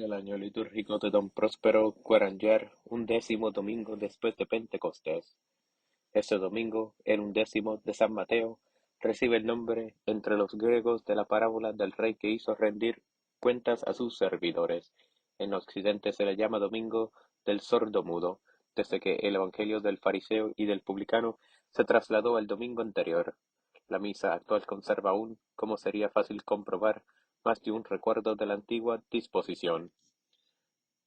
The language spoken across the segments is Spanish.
el año litúrgico de Don Próspero Guaranyer, 11º domingo después de Pentecostés. Este domingo, el 11º de San Mateo, recibe el nombre entre los griegos de la parábola del rey que hizo rendir cuentas a sus servidores. En Occidente se le llama Domingo del sordo mudo, desde que el evangelio del fariseo y del publicano se trasladó al domingo anterior. La misa actual conserva aún, como sería fácil comprobar, más de un recuerdo de la antigua disposición.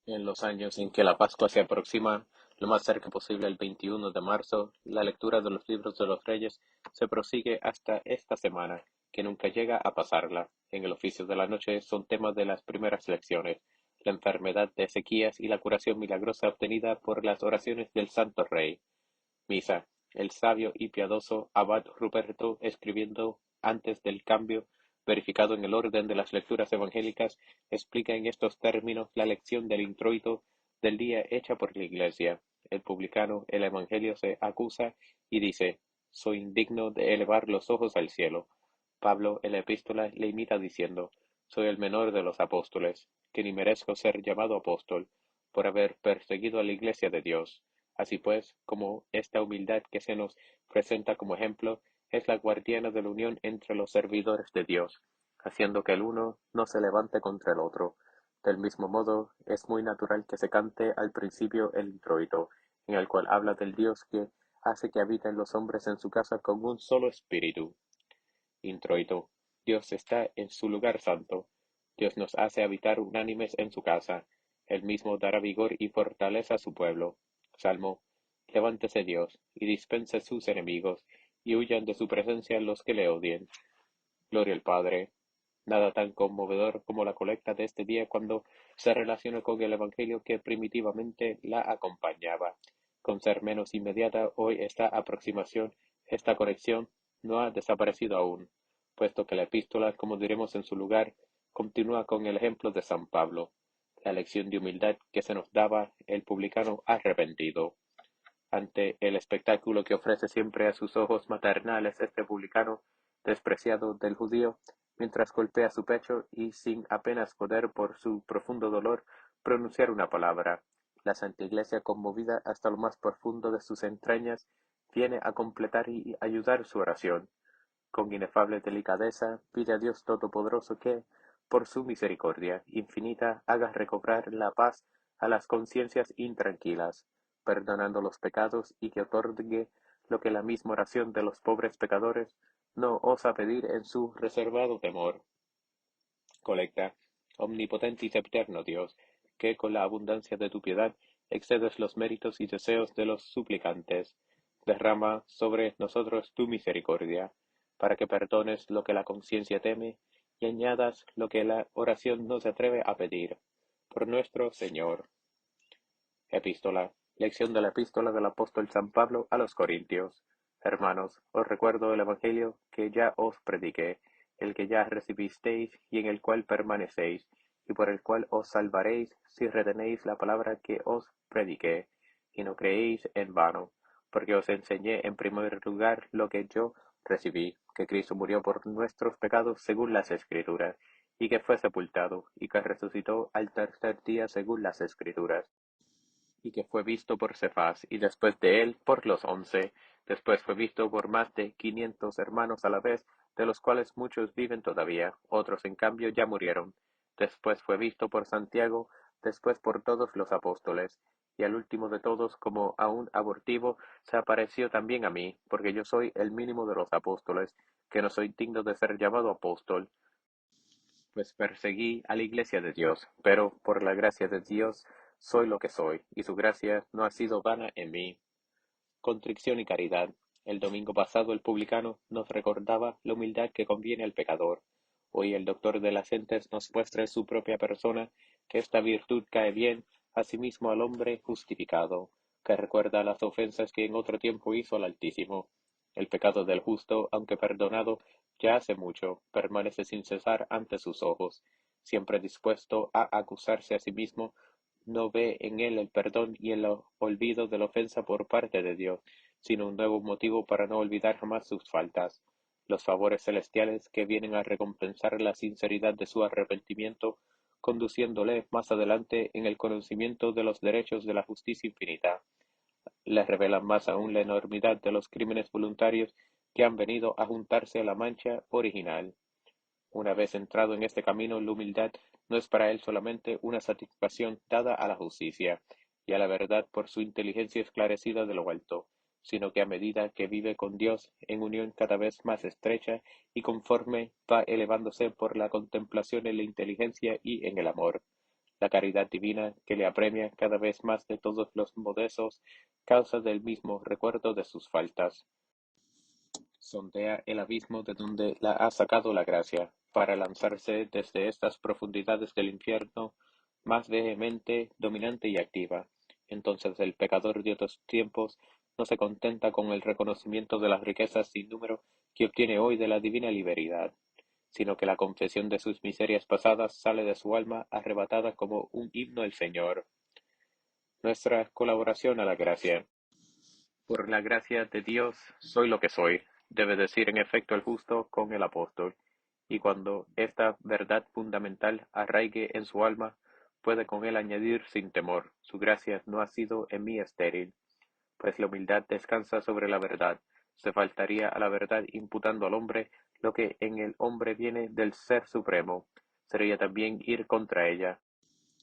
En los años en que la Pascua se aproxima lo más cerca posible al 21 de marzo, la lectura de los libros de los Reyes se prosigue hasta esta semana, que nunca llega a pasarla. En el oficio de la noche son temas de las primeras lecciones, la enfermedad de Ezequías y la curación milagrosa obtenida por las oraciones del Santo Rey. Misa. El sabio y piadoso abad Ruperto, escribiendo antes del cambio verificado en el orden de las lecturas evangélicas, explica en estos términos la lección del introito del día hecha por la Iglesia. El publicano, el Evangelio se acusa y dice: soy indigno de elevar los ojos al cielo. Pablo, en la epístola, le imita diciendo: soy el menor de los apóstoles, que ni merezco ser llamado apóstol, por haber perseguido a la Iglesia de Dios. Así pues, como esta humildad que se nos presenta como ejemplo es la guardiana de la unión entre los servidores de Dios, haciendo que el uno no se levante contra el otro. Del mismo modo, es muy natural que se cante al principio el introito, en el cual habla del Dios que hace que habiten los hombres en su casa con un solo espíritu. Introito. Dios está en su lugar santo. Dios nos hace habitar unánimes en su casa. Él mismo dará vigor y fortaleza a su pueblo. Salmo. Levántese Dios, y dispense sus enemigos, y huyan de su presencia los que le odien. Gloria al Padre. Nada tan conmovedor como la colecta de este día cuando se relaciona con el Evangelio que primitivamente la acompañaba. Con ser menos inmediata, hoy esta aproximación, esta conexión, no ha desaparecido aún, puesto que la epístola, como diremos en su lugar, continúa con el ejemplo de San Pablo, la lección de humildad que se nos daba el publicano arrepentido. Ante el espectáculo que ofrece siempre a sus ojos maternales este publicano, despreciado del judío, mientras golpea su pecho y sin apenas poder por su profundo dolor pronunciar una palabra, la Santa Iglesia, conmovida hasta lo más profundo de sus entrañas, viene a completar y ayudar su oración. Con inefable delicadeza pide a Dios Todopoderoso que, por su misericordia infinita, haga recobrar la paz a las conciencias intranquilas, perdonando los pecados, y que otorgue lo que la misma oración de los pobres pecadores no osa pedir en su reservado temor. Colecta. Omnipotente y sempiterno Dios, que con la abundancia de tu piedad excedes los méritos y deseos de los suplicantes, derrama sobre nosotros tu misericordia, para que perdones lo que la conciencia teme y añadas lo que la oración no se atreve a pedir. Por nuestro Señor. Epístola. Lección de la epístola del apóstol San Pablo a los Corintios. Hermanos, os recuerdo el Evangelio que ya os prediqué, el que ya recibisteis y en el cual permanecéis, y por el cual os salvaréis si retenéis la palabra que os prediqué, y no creéis en vano, porque os enseñé en primer lugar lo que yo recibí, que Cristo murió por nuestros pecados según las Escrituras, y que fue sepultado, y que resucitó al tercer día según las Escrituras, y que fue visto por Cefas, y después de él por los 11. Después fue visto por más de 500 hermanos a la vez, de los cuales muchos viven todavía, otros en cambio ya murieron. Después fue visto por Santiago, después por todos los apóstoles, y al último de todos, como a un abortivo, se apareció también a mí, porque yo soy el mínimo de los apóstoles, que no soy digno de ser llamado apóstol, pues perseguí a la iglesia de Dios, pero por la gracia de Dios soy lo que soy, y su gracia no ha sido vana en mí. Contrición y caridad. El domingo pasado el publicano nos recordaba la humildad que conviene al pecador. Hoy el doctor de las gentes nos muestra en su propia persona que esta virtud cae bien asimismo al hombre justificado, que recuerda las ofensas que en otro tiempo hizo al Altísimo. El pecado del justo, aunque perdonado ya hace mucho, permanece sin cesar ante sus ojos. Siempre dispuesto a acusarse a sí mismo, no ve en él el perdón y el olvido de la ofensa por parte de Dios, sino un nuevo motivo para no olvidar jamás sus faltas. Los favores celestiales que vienen a recompensar la sinceridad de su arrepentimiento conduciéndole más adelante en el conocimiento de los derechos de la justicia infinita. Le revela más aún la enormidad de los crímenes voluntarios que han venido a juntarse a la mancha original. Una vez entrado en este camino, la humildad no es para él solamente una satisfacción dada a la justicia y a la verdad por su inteligencia esclarecida de lo alto, sino que a medida que vive con Dios en unión cada vez más estrecha y conforme va elevándose por la contemplación en la inteligencia y en el amor, la caridad divina que le apremia cada vez más de todos los modestos causa del mismo recuerdo de sus faltas. Sondea el abismo de donde la ha sacado la gracia, para lanzarse desde estas profundidades del infierno más vehemente, dominante y activa. Entonces el pecador de otros tiempos no se contenta con el reconocimiento de las riquezas sin número que obtiene hoy de la divina liberalidad, sino que la confesión de sus miserias pasadas sale de su alma arrebatada como un himno al Señor. Nuestra colaboración a la gracia. Por la gracia de Dios soy lo que soy, debe decir en efecto el justo con el apóstol, y cuando esta verdad fundamental arraigue en su alma, puede con él añadir sin temor, su gracia no ha sido en mí estéril, pues la humildad descansa sobre la verdad, se faltaría a la verdad imputando al hombre lo que en el hombre viene del Ser Supremo, sería también ir contra ella,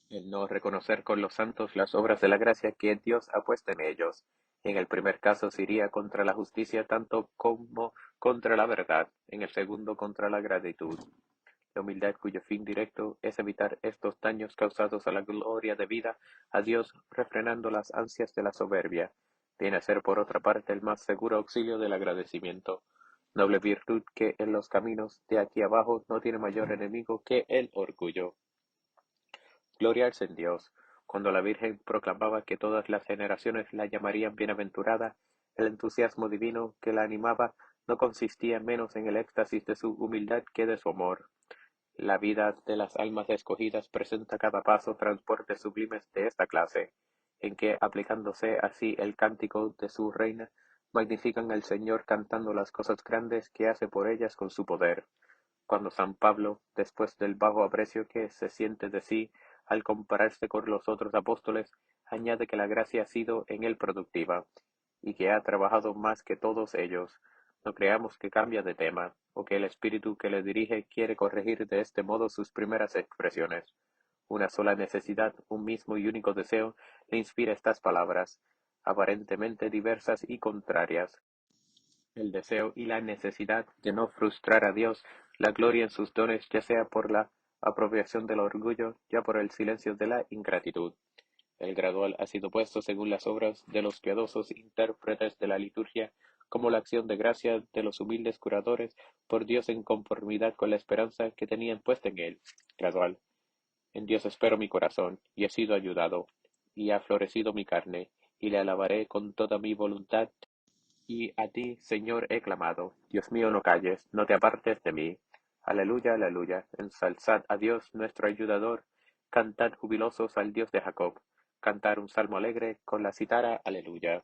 el no reconocer con los santos las obras de la gracia que Dios ha puesto en ellos. En el primer caso se iría contra la justicia tanto como contra la verdad, en el segundo contra la gratitud. La humildad cuyo fin directo es evitar estos daños causados a la gloria debida a Dios, refrenando las ansias de la soberbia, viene a ser por otra parte el más seguro auxilio del agradecimiento, noble virtud que en los caminos de aquí abajo no tiene mayor enemigo que el orgullo. Gloriarse en Dios. Cuando la Virgen proclamaba que todas las generaciones la llamarían bienaventurada, el entusiasmo divino que la animaba no consistía menos en el éxtasis de su humildad que de su amor. La vida de las almas escogidas presenta a cada paso transportes sublimes de esta clase, en que, aplicándose así el cántico de su reina, magnifican al Señor cantando las cosas grandes que hace por ellas con su poder. Cuando San Pablo, después del bajo aprecio que se siente de sí al compararse con los otros apóstoles, añade que la gracia ha sido en él productiva, y que ha trabajado más que todos ellos. No creamos que cambia de tema, o que el espíritu que le dirige quiere corregir de este modo sus primeras expresiones. Una sola necesidad, un mismo y único deseo, le inspira estas palabras, aparentemente diversas y contrarias, el deseo y la necesidad de no frustrar a Dios, la gloria en sus dones, ya sea por la apropiación del orgullo, ya por el silencio de la ingratitud. El gradual ha sido puesto según las obras de los piadosos intérpretes de la liturgia, como la acción de gracia de los humildes curadores por Dios en conformidad con la esperanza que tenían puesta en él. Gradual. En Dios espero mi corazón, y he sido ayudado, y ha florecido mi carne, y le alabaré con toda mi voluntad. Y a ti, Señor, he clamado. Dios mío, no calles, no te apartes de mí. Aleluya, aleluya. Ensalzad a Dios, nuestro ayudador. Cantad jubilosos al Dios de Jacob. Cantar un salmo alegre con la cítara. Aleluya.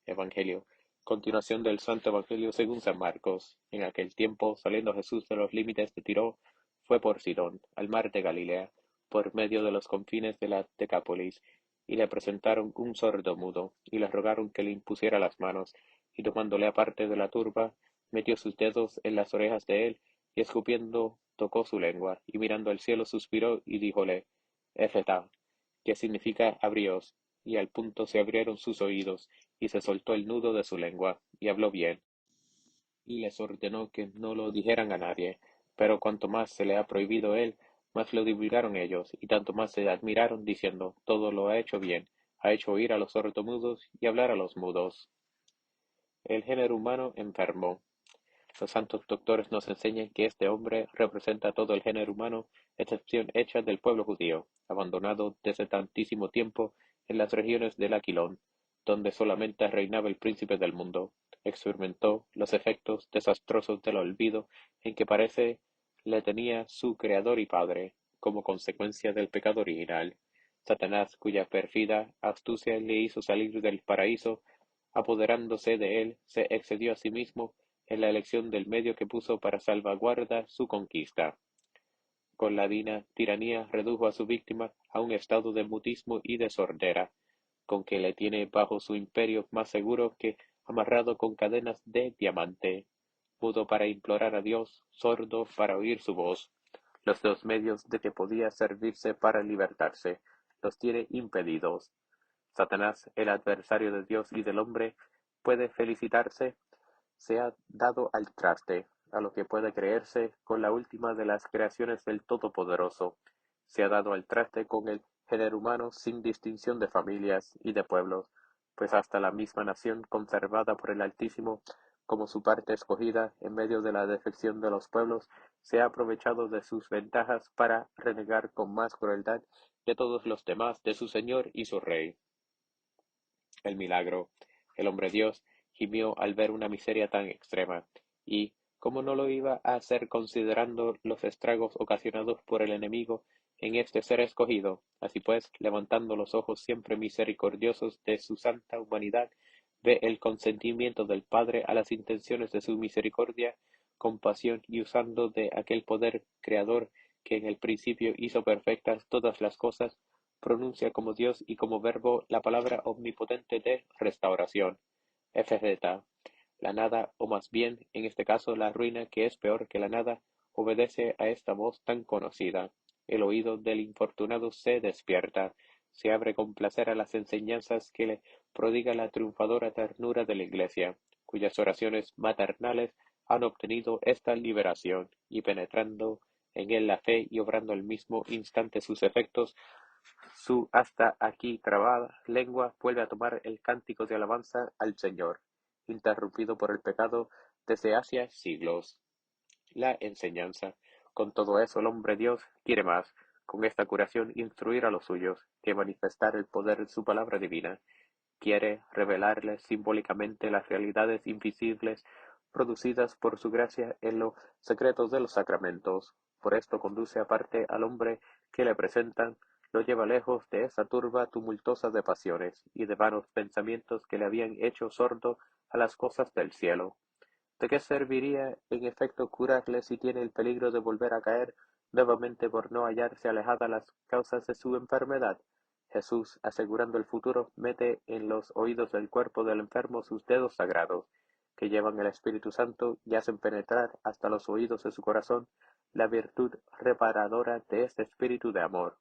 Evangelio. Continuación del Santo Evangelio según San Marcos. En aquel tiempo, saliendo Jesús de los límites de Tiro, fue por Sidón, al mar de Galilea, por medio de los confines de la Decápolis, y le presentaron un sordo mudo, y le rogaron que le impusiera las manos, y tomándole aparte de la turba, metió sus dedos en las orejas de él, y escupiendo tocó su lengua, y mirando al cielo suspiró, y díjole, Efetá, que significa abríos, y al punto se abrieron sus oídos, y se soltó el nudo de su lengua, y habló bien. Y les ordenó que no lo dijeran a nadie, pero cuanto más se le ha prohibido él, más lo divulgaron ellos, y tanto más se admiraron, diciendo, todo lo ha hecho bien, ha hecho oír a los sordomudos y hablar a los mudos. El género humano enfermo. Los santos doctores nos enseñan que este hombre representa todo el género humano, excepción hecha del pueblo judío, abandonado desde tantísimo tiempo en las regiones del Aquilón, donde solamente reinaba el príncipe del mundo. Experimentó los efectos desastrosos del olvido en que parece le tenía su creador y padre, como consecuencia del pecado original. Satanás, cuya perfida astucia le hizo salir del paraíso, apoderándose de él, se excedió a sí mismo en la elección del medio que puso para salvaguardar su conquista. Con la tiranía redujo a su víctima a un estado de mutismo y de sordera, con que le tiene bajo su imperio más seguro que amarrado con cadenas de diamante, mudo para implorar a Dios, sordo para oír su voz. Los dos medios de que podía servirse para libertarse, los tiene impedidos. Satanás, el adversario de Dios y del hombre, puede felicitarse, se ha dado al traste, a lo que puede creerse, con la última de las creaciones del Todopoderoso. Se ha dado al traste con el género humano sin distinción de familias y de pueblos, pues hasta la misma nación conservada por el Altísimo como su parte escogida en medio de la defección de los pueblos, se ha aprovechado de sus ventajas para renegar con más crueldad que todos los demás de su Señor y su Rey. El milagro. El hombre Dios gimió al ver una miseria tan extrema, y, ¿cómo no lo iba a hacer considerando los estragos ocasionados por el enemigo en este ser escogido? Así pues, levantando los ojos siempre misericordiosos de su santa humanidad, ve el consentimiento del Padre a las intenciones de su misericordia, compasión y usando de aquel poder creador que en el principio hizo perfectas todas las cosas, pronuncia como Dios y como Verbo la palabra omnipotente de restauración. FZ. La nada, o más bien, en este caso la ruina, que es peor que la nada, obedece a esta voz tan conocida. El oído del infortunado se despierta, se abre con placer a las enseñanzas que le prodiga la triunfadora ternura de la Iglesia, cuyas oraciones maternales han obtenido esta liberación, y penetrando en él la fe y obrando al mismo instante sus efectos, su hasta aquí trabada lengua vuelve a tomar el cántico de alabanza al Señor, interrumpido por el pecado desde hace siglos. La enseñanza. Con todo eso el hombre Dios quiere más, con esta curación instruir a los suyos, que manifestar el poder de su palabra divina. Quiere revelarles simbólicamente las realidades invisibles producidas por su gracia en los secretos de los sacramentos. Por esto conduce aparte al hombre que le presentan, lo lleva lejos de esa turba tumultuosa de pasiones y de vanos pensamientos que le habían hecho sordo a las cosas del cielo. ¿De qué serviría en efecto curarle si tiene el peligro de volver a caer nuevamente por no hallarse alejadas las causas de su enfermedad? Jesús, asegurando el futuro, mete en los oídos del cuerpo del enfermo sus dedos sagrados, que llevan el Espíritu Santo y hacen penetrar hasta los oídos de su corazón la virtud reparadora de este espíritu de amor.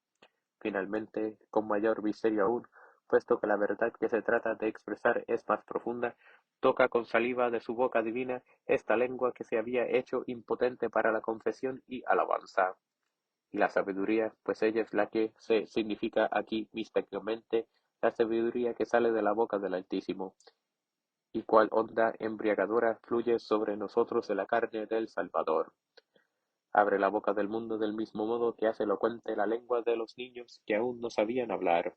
Finalmente, con mayor misterio aún, puesto que la verdad que se trata de expresar es más profunda, toca con saliva de su boca divina esta lengua que se había hecho impotente para la confesión y alabanza. Y la sabiduría, pues ella es la que se significa aquí místicamente, la sabiduría que sale de la boca del Altísimo, y cual onda embriagadora fluye sobre nosotros de la carne del Salvador. Abre la boca del mundo del mismo modo que hace elocuente la lengua de los niños que aún no sabían hablar.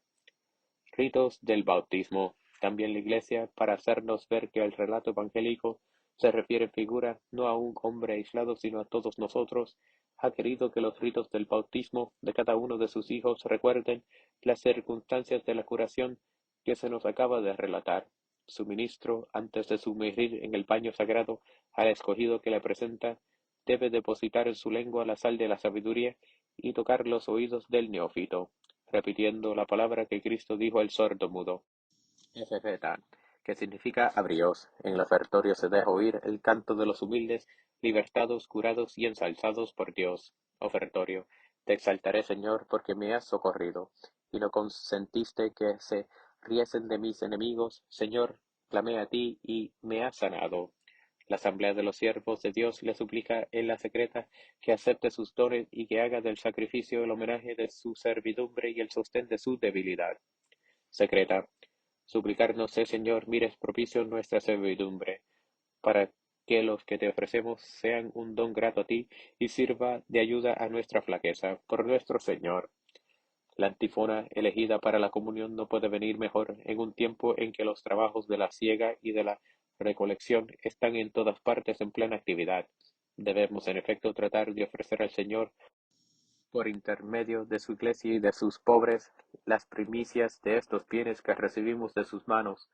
Ritos del bautismo. También la Iglesia, para hacernos ver que el relato evangélico se refiere en figura no a un hombre aislado, sino a todos nosotros, ha querido que los ritos del bautismo de cada uno de sus hijos recuerden las circunstancias de la curación que se nos acaba de relatar. Su ministro, antes de sumergir en el baño sagrado al escogido que le presenta, debe depositar en su lengua la sal de la sabiduría y tocar los oídos del neófito, repitiendo la palabra que Cristo dijo al sordo mudo, Efetá, que significa abríos. En el ofertorio se deja oír el canto de los humildes, libertados, curados y ensalzados por Dios. Ofertorio, te exaltaré, Señor, porque me has socorrido, y no consentiste que se riesen de mis enemigos. Señor, clamé a ti y me has sanado. La asamblea de los siervos de Dios le suplica en la secreta que acepte sus dones y que haga del sacrificio el homenaje de su servidumbre y el sostén de su debilidad. Secreta. Suplicarnos, Señor, mires propicio nuestra servidumbre, para que los que te ofrecemos sean un don grato a ti y sirva de ayuda a nuestra flaqueza. Por nuestro Señor. La antífona elegida para la comunión no puede venir mejor en un tiempo en que los trabajos de la siega y de la recolección están en todas partes en plena actividad. Debemos, en efecto, tratar de ofrecer al Señor, por intermedio de su Iglesia y de sus pobres, las primicias de estos bienes que recibimos de sus manos.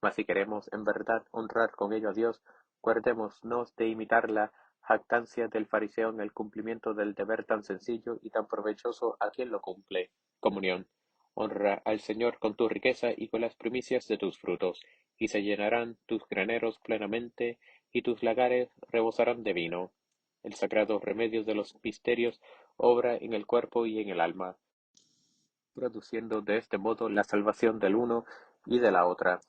Mas si queremos en verdad honrar con ello a Dios, guardémonos de imitar la jactancia del fariseo en el cumplimiento del deber tan sencillo y tan provechoso a quien lo cumple. Comunión. Honra al Señor con tu riqueza y con las primicias de tus frutos, y se llenarán tus graneros plenamente, y tus lagares rebosarán de vino. El sagrado remedio de los misterios obra en el cuerpo y en el alma, produciendo de este modo la salvación del uno y de la otra.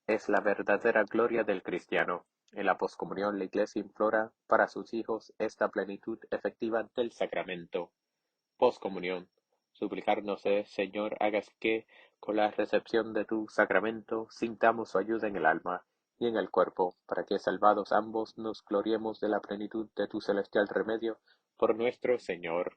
Es la verdadera gloria del cristiano. En la poscomunión la Iglesia implora para sus hijos esta plenitud efectiva del sacramento. Poscomunión. Suplicarnos es, Señor, hagas que, con la recepción de tu sacramento, sintamos su ayuda en el alma y en el cuerpo, para que, salvados ambos, nos gloriemos de la plenitud de tu celestial remedio por nuestro Señor.